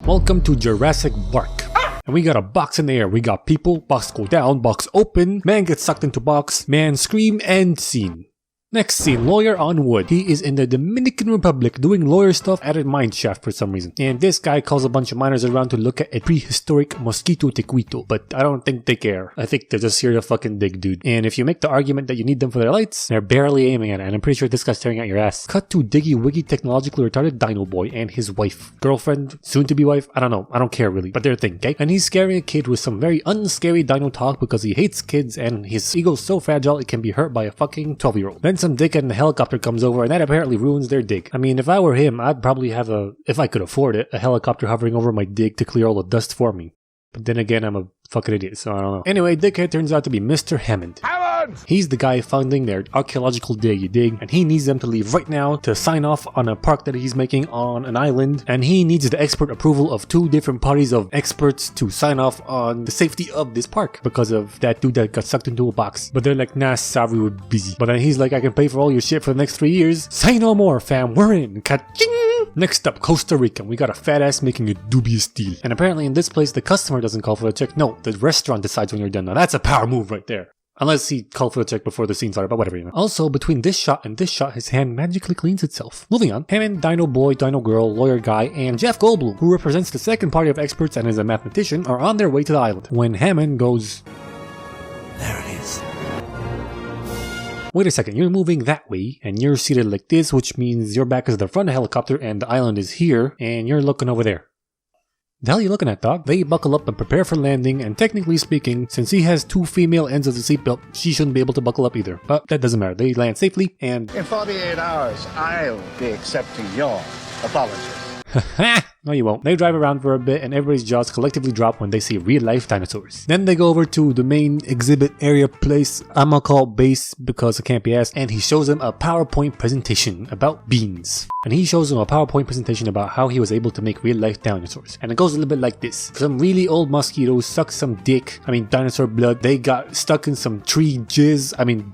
Welcome to Jurassic Park. And we got a box in the air. We got people, box go down, box open, man gets sucked into box, man scream, and scene. Next scene, lawyer on wood. He is in the Dominican Republic doing lawyer stuff at a mine shaft for some reason. And this guy calls a bunch of miners around to look at a prehistoric mosquito tequito. But I don't think they care. I think they're just here to fucking dig, dude. And if you make the argument that you need them for their lights, they're barely aiming at it. And I'm pretty sure this guy's staring at your ass. Cut to Diggy Wiggy technologically retarded dino boy and his wife. Girlfriend? Soon to be wife? I don't know. I don't care really. But they're a thing, okay? And he's scaring a kid with some very unscary dino talk because he hates kids and his ego's so fragile it can be hurt by a fucking 12-year-old. Then some dickhead in the helicopter comes over and that apparently ruins their dig. I mean, if I were him, I'd probably have if I could afford it, a helicopter hovering over my dig to clear all the dust for me. But then again, I'm a fucking idiot, so I don't know. Anyway, dickhead turns out to be Mr. Hammond. He's the guy funding their archaeological dig, you dig? And he needs them to leave right now to sign off on a park that he's making on an island. And he needs the expert approval of 2 different parties of experts to sign off on the safety of this park because of that dude that got sucked into a box. But they're like, nah, sorry, we're busy. But then he's like, I can pay for all your shit for the next 3 years. Say no more, fam, we're in. Ka-ching! Next up, Costa Rica. We got a fat ass making a dubious deal. And apparently in this place, the customer doesn't call for the check. No, the restaurant decides when you're done. Now that's a power move right there. Unless he called for the check before the scene started, but whatever, you know. Also, between this shot and this shot, his hand magically cleans itself. Moving on, Hammond, Dino Boy, Dino Girl, Lawyer Guy, and Jeff Goldblum, who represents the second party of experts and is a mathematician, are on their way to the island. When Hammond goes... There it is. Wait a second, you're moving that way, and you're seated like this, which means your back is to the front of the helicopter, and the island is here, and you're looking over there. The hell are you looking at, dog? They buckle up and prepare for landing, and technically speaking, since he has 2 female ends of the seatbelt, she shouldn't be able to buckle up either. But that doesn't matter. They land safely, and... In 48 hours, I'll be accepting your apologies. No, you won't. They drive around for a bit and everybody's jaws collectively drop when they see real-life dinosaurs. Then they go over to the main exhibit area place, I'm gonna call base because it can't be asked, and he shows them a PowerPoint presentation about beans. And he shows them a PowerPoint presentation about how he was able to make real-life dinosaurs. And it goes a little bit like this. Some really old mosquitoes sucked some dinosaur blood. They got stuck in some tree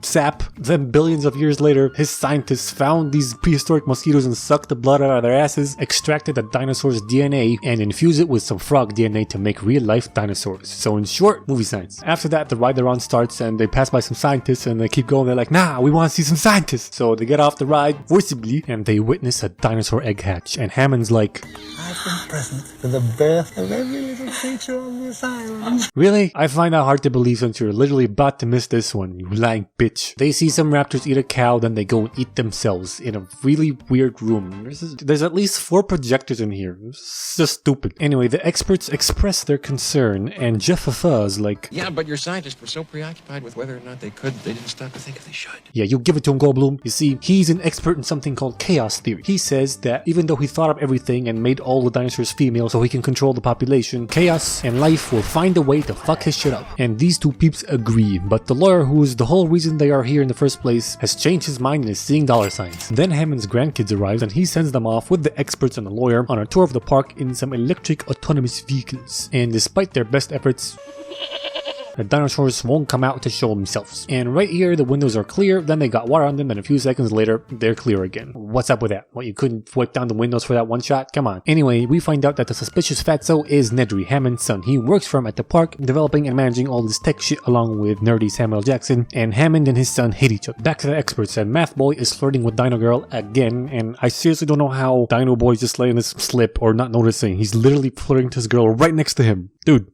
sap. Then billions of years later, his scientists found these prehistoric mosquitoes and sucked the blood out of their asses, extracted the dinosaur's DNA, and infused it with some frog DNA to make real-life dinosaurs. So in short, movie science. After that, the ride they're on starts and they pass by some scientists and they keep going. They're like, nah, we want to see some scientists. So they get off the ride forcibly and they witness a dinosaur egg hatch. And Hammond's like, I've been present for the birth of every little creature on this island. Really? I find that hard to believe since you're literally about to miss this one, you lying bitch. They see some raptors eat a cow, then they go and eat themselves in a really weird room. There's at least 4 projectors in here. It's just stupid. Anyway, the experts express their concern, and Jeff is like, yeah, but your scientists were so preoccupied with whether or not they could, they didn't stop to think if they should. Yeah, you give it to him, Goldblum. You see, he's an expert in something called chaos theory. He says that even though he thought up everything and made all the dinosaurs female so he can control the population, chaos and life will find a way to fuck his shit up. And these 2 peeps agree, but the lawyer, who is the whole reason they are here in the first place, has changed his mind and is seeing dollar signs. Then Hammond's grandkids arrives and he sends them off with the experts and the lawyer on a tour of the park in some electric autonomous vehicles. And despite their best efforts, the dinosaurs won't come out to show themselves. And right here, the windows are clear, then they got water on them, and a few seconds later, they're clear again. What's up with that? What, you couldn't wipe down the windows for that one shot? Come on. Anyway, we find out that the suspicious fatso is Nedry, Hammond's son. He works for him at the park, developing and managing all this tech shit along with nerdy Samuel Jackson, and Hammond and his son hate each other. Back to the experts, and Math Boy is flirting with Dino Girl again, and I seriously don't know how Dino Boy is just letting this slip or not noticing. He's literally flirting to his girl right next to him. Dude.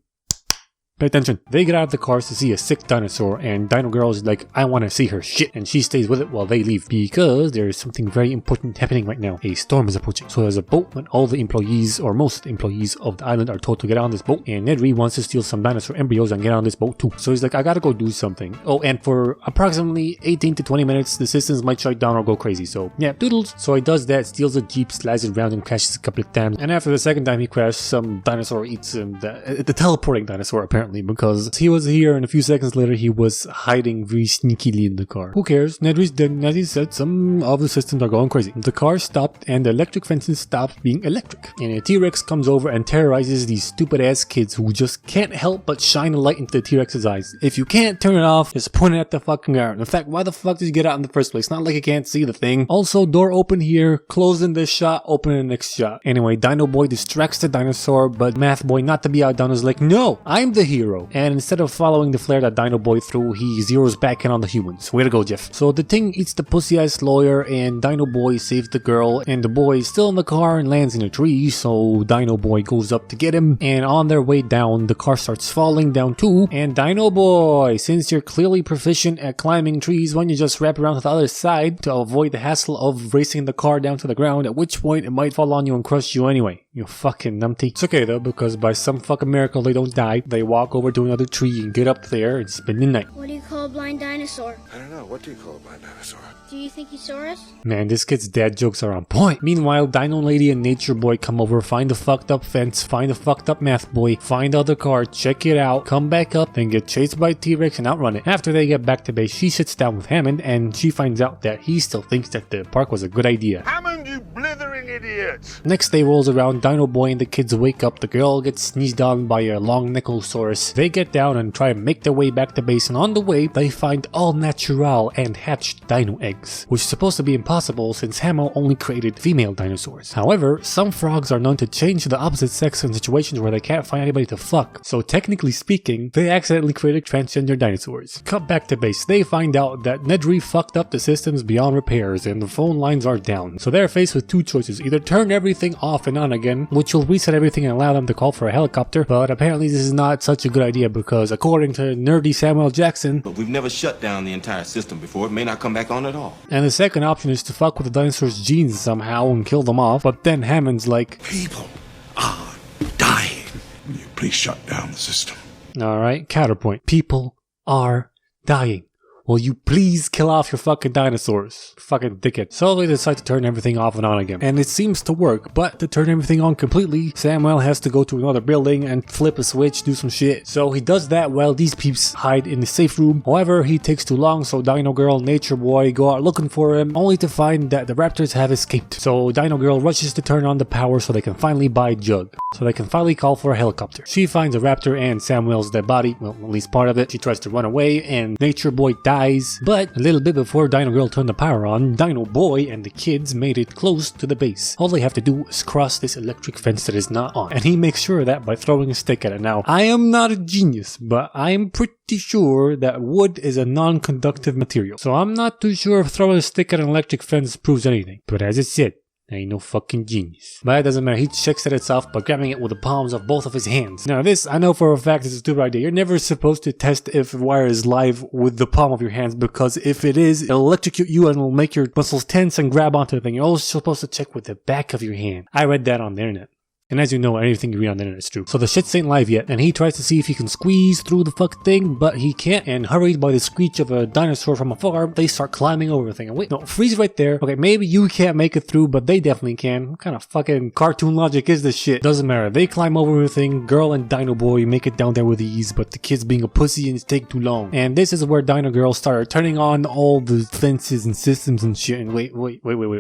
Pay attention. They get out of the cars to see a sick dinosaur, and Dino Girl is like, I want to see her shit, and she stays with it while they leave because there is something very important happening right now. A storm is approaching. So there's a boat when all the employees, or most employees of the island, are told to get on this boat, and Nedry wants to steal some dinosaur embryos and get on this boat too. So he's like, I gotta go do something. Oh, and for approximately 18 to 20 minutes, the systems might shut down or go crazy. So yeah, doodles. So he does that, steals a jeep, slides it around and crashes a couple of times, and after the second time he crashed, some dinosaur eats him. The teleporting dinosaur apparently apparently, because he was here and a few seconds later he was hiding very sneakily in the car. Who cares? Nedry's dead, and as he said, some of the systems are going crazy. The car stopped and the electric fences stopped being electric. And a T-Rex comes over and terrorizes these stupid ass kids who just can't help but shine a light into the T-Rex's eyes. If you can't turn it off, just point it at the fucking ground. In fact, why the fuck did you get out in the first place? Not like you can't see the thing. Also, door open here, closed in this shot, open in the next shot. Anyway, Dino Boy distracts the dinosaur, but Math Boy, not to be outdone, is like, no, I'm the hero. And instead of following the flare that Dino Boy threw, he zeroes back in on the humans. Way to go, Jeff. So the thing eats the pussy-ass lawyer, and Dino Boy saves the girl, and the boy is still in the car and lands in a tree, so Dino Boy goes up to get him, and on their way down, the car starts falling down too, and Dino Boy, since you're clearly proficient at climbing trees, why don't you just wrap around to the other side to avoid the hassle of racing the car down to the ground, at which point it might fall on you and crush you anyway. You fucking numpty. It's okay though, because by some fucking miracle they don't die. They walk over to another tree and get up there and spend the night. What do you call a blind dinosaur? I don't know. What do you call a blind dinosaur? Do you think he saw us? Man, this kid's dad jokes are on point. Meanwhile, Dino Lady and Nature Boy come over, find the fucked up fence, find the fucked up Math Boy, find the other car, check it out, come back up, then get chased by T-Rex and outrun it. After they get back to base, she sits down with Hammond and she finds out that he still thinks that the park was a good idea. Hammond, you blithering idiot! Next day rolls around, Dino Boy and the kids wake up, the girl gets sneezed on by a long Nichosaurus. They get down and try to make their way back to base, and on the way, they find all natural and hatched dino eggs, which is supposed to be impossible since Hamill only created female dinosaurs. However, some frogs are known to change to the opposite sex in situations where they can't find anybody to fuck, so technically speaking, they accidentally created transgender dinosaurs. Cut back to base, they find out that Nedry fucked up the systems beyond repairs and the phone lines are down, so they're faced with two choices: either turn everything off and on again, which will reset everything and allow them to call for a helicopter, but apparently this is not such a good idea because according to nerdy Samuel Jackson, but we've never shut down the entire system before. It may not come back on at all. And the second option is to fuck with the dinosaurs' genes somehow and kill them off, but then Hammond's like, People are dying. Will you please shut down the system? alright, counterpoint. People are dying. Will you please kill off your fucking dinosaurs? Fucking dickhead. So they decide to turn everything off and on again. And it seems to work, but to turn everything on completely, Samuel has to go to another building and flip a switch, do some shit. So he does that while these peeps hide in the safe room. However, he takes too long, so Dino Girl and Nature Boy go out looking for him, only to find that the raptors have escaped. So Dino Girl rushes to turn on the power so they can finally buy Jug. So they can finally call for a helicopter. She finds a raptor and Samuel's dead body, well, at least part of it. She tries to run away and Nature Boy dies. But a little bit before Dino Girl turned the power on, Dino Boy and the kids made it close to the base. All they have to do is cross this electric fence that is not on, and he makes sure of that by throwing a stick at it. Now, I am not a genius, but I am pretty sure that wood is a non-conductive material, so I'm not too sure if throwing a stick at an electric fence proves anything. But as it said, I ain't no fucking genius. But it doesn't matter, he checks at itself by grabbing it with the palms of both of his hands. Now this, I know for a fact is a stupid idea. You're never supposed to test if a wire is live with the palm of your hands, because if it is, it'll electrocute you and it'll make your muscles tense and grab onto the thing. You're always supposed to check with the back of your hand. I read that on the internet. And as you know, anything you read on the internet is true. So the shit ain't live yet, and he tries to see if he can squeeze through the fuck thing, but he can't, and hurried by the screech of a dinosaur from afar, they start climbing over the thing. And wait, no, freeze right there. Okay, maybe you can't make it through, but they definitely can. What kind of fucking cartoon logic is this shit? Doesn't matter. They climb over everything, girl and Dino Boy make it down there with ease, but the kid's being a pussy and it's taking too long. And this is where Dino Girl started turning on all the fences and systems and shit. And wait.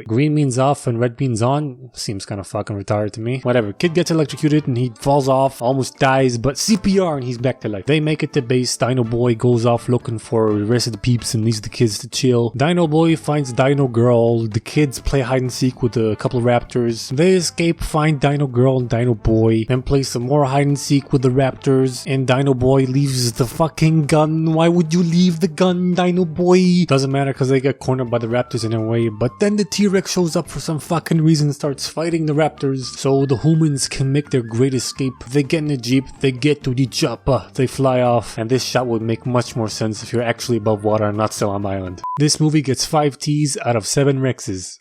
Green means off and red means on? Seems kind of fucking retarded to me. Whatever. Kid gets electrocuted and he falls off, almost dies, but CPR and he's back to life. They make it to base. Dino Boy goes off looking for the rest of the peeps and leaves the kids to chill. Dino Boy finds Dino Girl. The kids play hide and seek with a couple of raptors. They escape, find Dino Girl and Dino Boy, then play some more hide and seek with the raptors, and Dino Boy leaves the fucking gun. Why would you leave the gun, Dino Boy? Doesn't matter because they get cornered by the raptors in a way, but then the T-Rex shows up for some fucking reason and starts fighting the raptors, so the humans can make their great escape. They get in the jeep, they get to the chopper, they fly off, and this shot would make much more sense if you're actually above water and not still on the island. This movie gets 5 T's out of 7 Rexes.